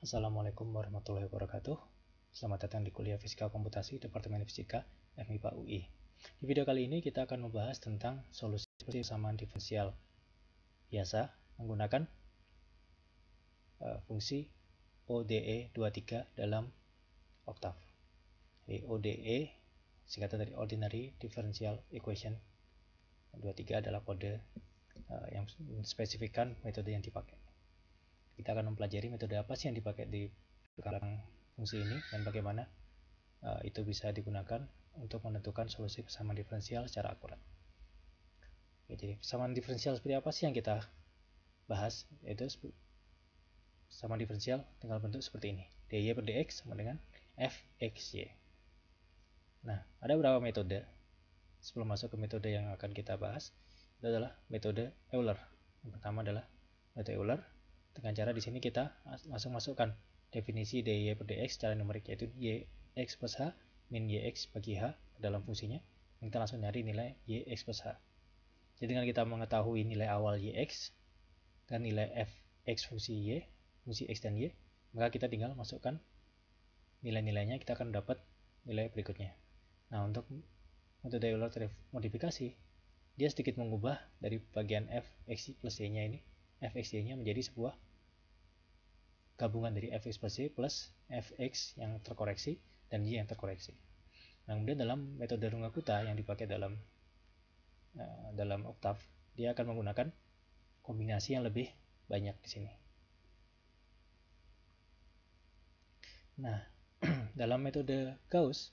Assalamualaikum warahmatullahi wabarakatuh. Selamat datang di kuliah Fisika Komputasi Departemen Fisika FMIPA UI. Di video kali ini kita akan membahas tentang solusi persamaan diferensial biasa menggunakan fungsi ODE 23 dalam oktav. Jadi ODE singkatan dari Ordinary Differential Equation. 23 adalah kode yang menspesifikkan metode yang dipakai. Kita akan mempelajari metode apa sih yang dipakai di belakang fungsi ini dan bagaimana itu bisa digunakan untuk menentukan solusi persamaan diferensial secara akurat. Jadi persamaan diferensial seperti apa sih yang kita bahas? Yaitu persamaan diferensial dengan bentuk seperti ini. dy per dx sama dengan fxy. Nah, ada beberapa metode. Sebelum masuk ke metode yang akan kita bahas, itu adalah metode Euler. Yang pertama adalah metode Euler. Dengan cara di sini kita langsung masukkan definisi dy per dx secara numerik, yaitu yx plus h min yx bagi h dalam fungsinya. Kita langsung nyari nilai yx plus h. Jadi dengan kita mengetahui nilai awal yx dan nilai fx fungsi y, fungsi x dan y, maka kita tinggal masukkan nilai-nilainya, kita akan dapat nilai berikutnya. Nah, untuk metode Euler modifikasi, dia sedikit mengubah dari bagian fx plus y-nya ini, fxy-nya menjadi sebuah gabungan dari fx plus y plus fx yang terkoreksi dan y yang terkoreksi. Nah, kemudian dalam metode Runge-Kutta yang dipakai dalam oktav, dia akan menggunakan kombinasi yang lebih banyak di sini. Nah, dalam metode Gauss,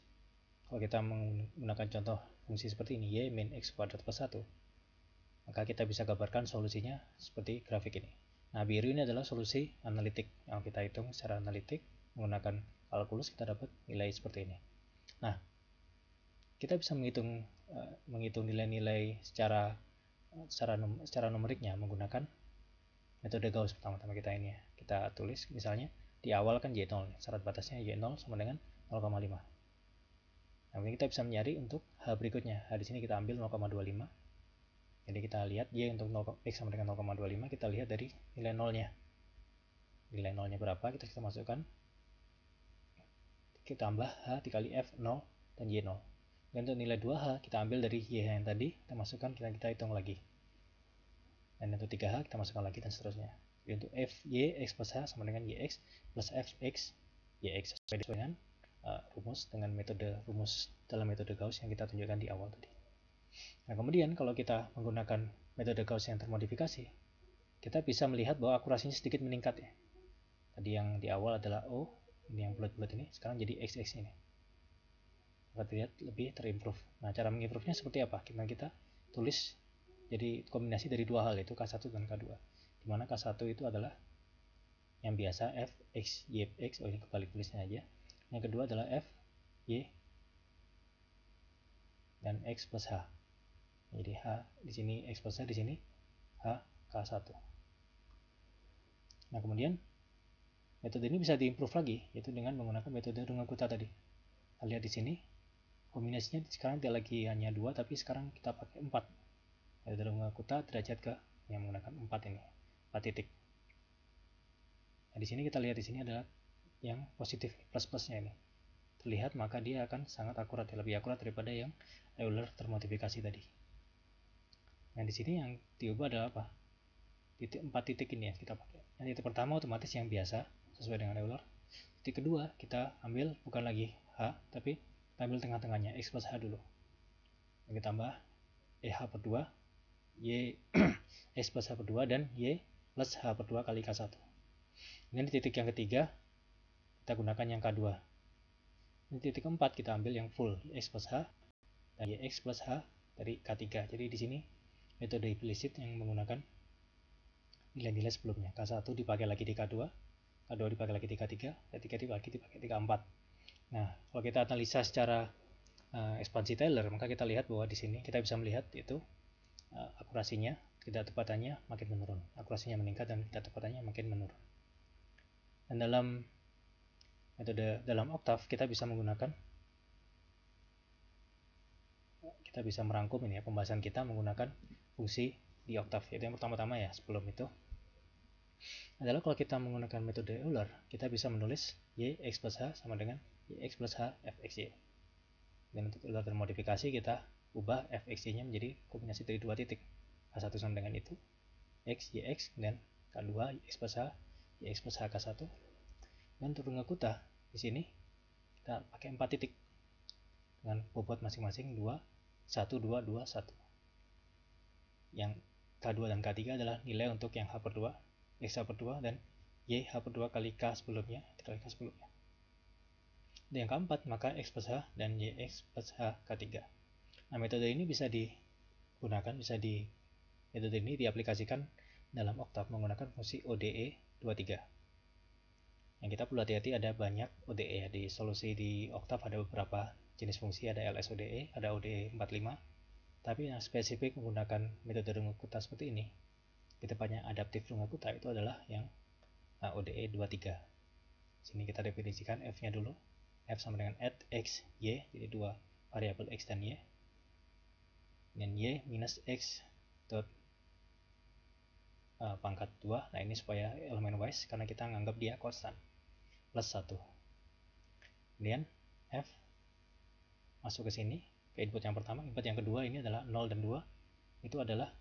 kalau kita menggunakan contoh fungsi seperti ini, y min x kuadrat plus 1, maka kita bisa gambarkan solusinya seperti grafik ini. Nah, biru ini adalah solusi analitik yang kita hitung secara analitik menggunakan kalkulus, kita dapat nilai seperti ini. Nah, kita bisa menghitung nilai-nilai secara numeriknya menggunakan metode Gauss. Pertama-tama kita ini ya, kita tulis misalnya di awal kan y0, syarat batasnya y0 sama dengan 0,5. Nah, kita bisa mencari untuk h berikutnya. H di sini kita ambil 0,25. Jadi kita lihat y untuk x sama dengan 0,25, kita lihat dari nilai nolnya. Nilai nolnya berapa, kita masukkan. Kita tambah h dikali f 0 dan y 0. Dan untuk nilai 2h, kita ambil dari y yang tadi, kita masukkan, kita hitung lagi. Dan untuk 3h, kita masukkan lagi, dan seterusnya. Jadi untuk f y x plus h sama dengan yx plus fx yx, sesuai dengan rumus dalam metode Gauss yang kita tunjukkan di awal tadi. Nah, kemudian kalau kita menggunakan metode Gauss yang termodifikasi, kita bisa melihat bahwa akurasinya sedikit meningkat ya. Tadi yang di awal adalah O, ini yang bulat-bulat ini, sekarang jadi XX ini. Kita lihat lebih terimprove. Nah, cara mengimprove-nya seperti apa? Kita tulis jadi kombinasi dari dua hal, yaitu K1 dan K2. Dimana K1 itu adalah yang biasa F, X, Y, X. Oh, ini kebalik tulisnya aja. Yang kedua adalah F, Y, dan X plus H. Jadi H di sini, X plus H di sini, H, K1. Nah, kemudian metode ini bisa diimprove lagi, yaitu dengan menggunakan metode Runge-Kutta tadi. Kita lihat di sini, kombinasinya sekarang tidak lagi hanya 2, tapi sekarang kita pakai 4. Metode Runge-Kutta derajat ke yang menggunakan 4 ini, 4 titik. Nah, di sini kita lihat di sini adalah yang positif plus-plusnya ini. Terlihat, maka dia akan sangat akurat, lebih akurat daripada yang Euler termodifikasi tadi. Nah, di sini yang diubah adalah apa? 4 titik ini ya kita pakai. Yang titik pertama otomatis yang biasa sesuai dengan Euler. Titik kedua kita ambil bukan lagi H, tapi kita ambil tengah-tengahnya, X plus H dulu. Kita tambah H per 2, Y X plus H per 2, dan Y plus H per 2 kali K1. Kemudian di titik yang ketiga kita gunakan yang K2. Di titik keempat kita ambil yang full, X plus H dan YX plus H dari K3. Jadi di sini metode implisit yang menggunakan nilai-nilai sebelumnya. K1 dipakai lagi di K2, K2 dipakai lagi di K3, K3 dipakai di K4. Nah, kalau kita analisa secara ekspansi Taylor, maka kita lihat bahwa di sini kita bisa melihat itu akurasinya, ketepatan makin menurun. Akurasinya meningkat dan ketepatan makin menurun. Dan dalam metode dalam oktav kita bisa merangkum ini ya, pembahasan kita menggunakan fungsi di oktav. Itu yang pertama-tama ya, sebelum itu adalah kalau kita menggunakan metode Euler, kita bisa menulis y x plus h sama dengan y x plus h fxy. Dan untuk Euler termodifikasi, kita ubah fxy-nya menjadi kombinasi dari dua titik. K1 sama dengan itu, x, yx, dan K2, x plus h, yx plus h K1. Dan untuk Runge Kutta, di sini kita pakai 4 titik dengan bobot masing-masing 2, 1, 2, 2, 1. Yang K2 dan K3 adalah nilai untuk yang H per 2, X H per 2, dan Y H per 2 kali K sebelumnya, dikali K sebelumnya. Dan yang keempat, maka X plus H dan YX plus H K3. Nah, metode ini bisa digunakan, metode ini diaplikasikan dalam Octave menggunakan fungsi ODE 23. Yang kita perlu hati-hati, ada banyak ODE ya. Di solusi di Octave ada beberapa jenis fungsi, ada LSODE, ada ODE 45. Tapi yang spesifik menggunakan metode Runge Kutta seperti ini, di tempatnya adaptif Runge Kutta, itu adalah yang ODE 23. Sini kita definisikan F-nya dulu. F sama dengan add X, Y, jadi dua variabel X dan Y. Dan Y minus X dot pangkat 2. Nah, ini supaya elemen wise, karena kita menganggap dia konstan. Plus 1. Kemudian F masuk ke sini, ke input yang pertama. Input yang kedua ini adalah 0 dan 2. Itu adalah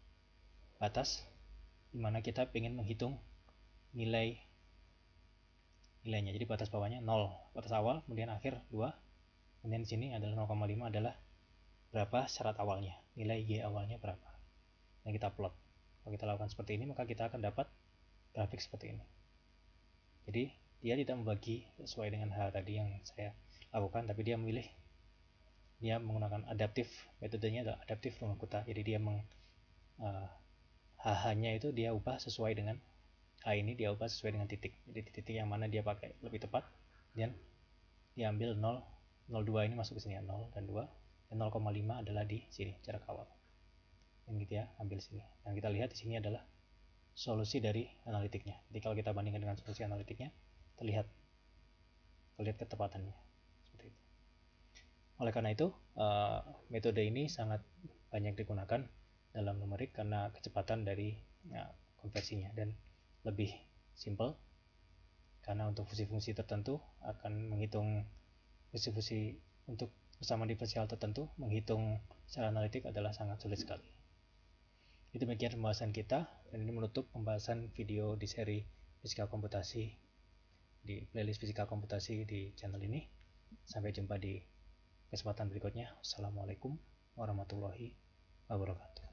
batas dimana kita ingin menghitung nilainya. Jadi batas bawahnya 0, batas awal, kemudian akhir 2. Kemudian di sini adalah 0,5 adalah berapa syarat awalnya, nilai Y awalnya berapa. Yang kita plot. Kalau kita lakukan seperti ini, maka kita akan dapat grafik seperti ini. Jadi dia tidak membagi sesuai dengan hal tadi yang saya lakukan, tapi dia menggunakan adaptif. Metodenya adalah adaptif Runge Kutta. Jadi dia HH-nya itu dia ubah sesuai dengan H ini, dia ubah sesuai dengan titik. Jadi di titik yang mana dia pakai lebih tepat, dan diambil 0, 0,2 ini masuk ke sini ya, 0 dan 2, dan 0,5 adalah di sini jarak awal. Dan gitu ya, ambil sini. Dan kita lihat di sini adalah solusi dari analitiknya. Jadi kalau kita bandingkan dengan solusi analitiknya, terlihat ketepatannya. Seperti itu. Oleh karena itu, metode ini sangat banyak digunakan dalam numerik karena kecepatan dari konversinya, dan lebih simple karena untuk fungsi-fungsi tertentu akan menghitung fungsi-fungsi untuk bersama diferensial tertentu, menghitung secara analitik adalah sangat sulit sekali. Itu demikian pembahasan kita, dan ini menutup pembahasan video di seri Fisika Komputasi di playlist Fisika Komputasi di channel ini. Sampai jumpa di kesempatan berikutnya. Wassalamualaikum warahmatullahi wabarakatuh.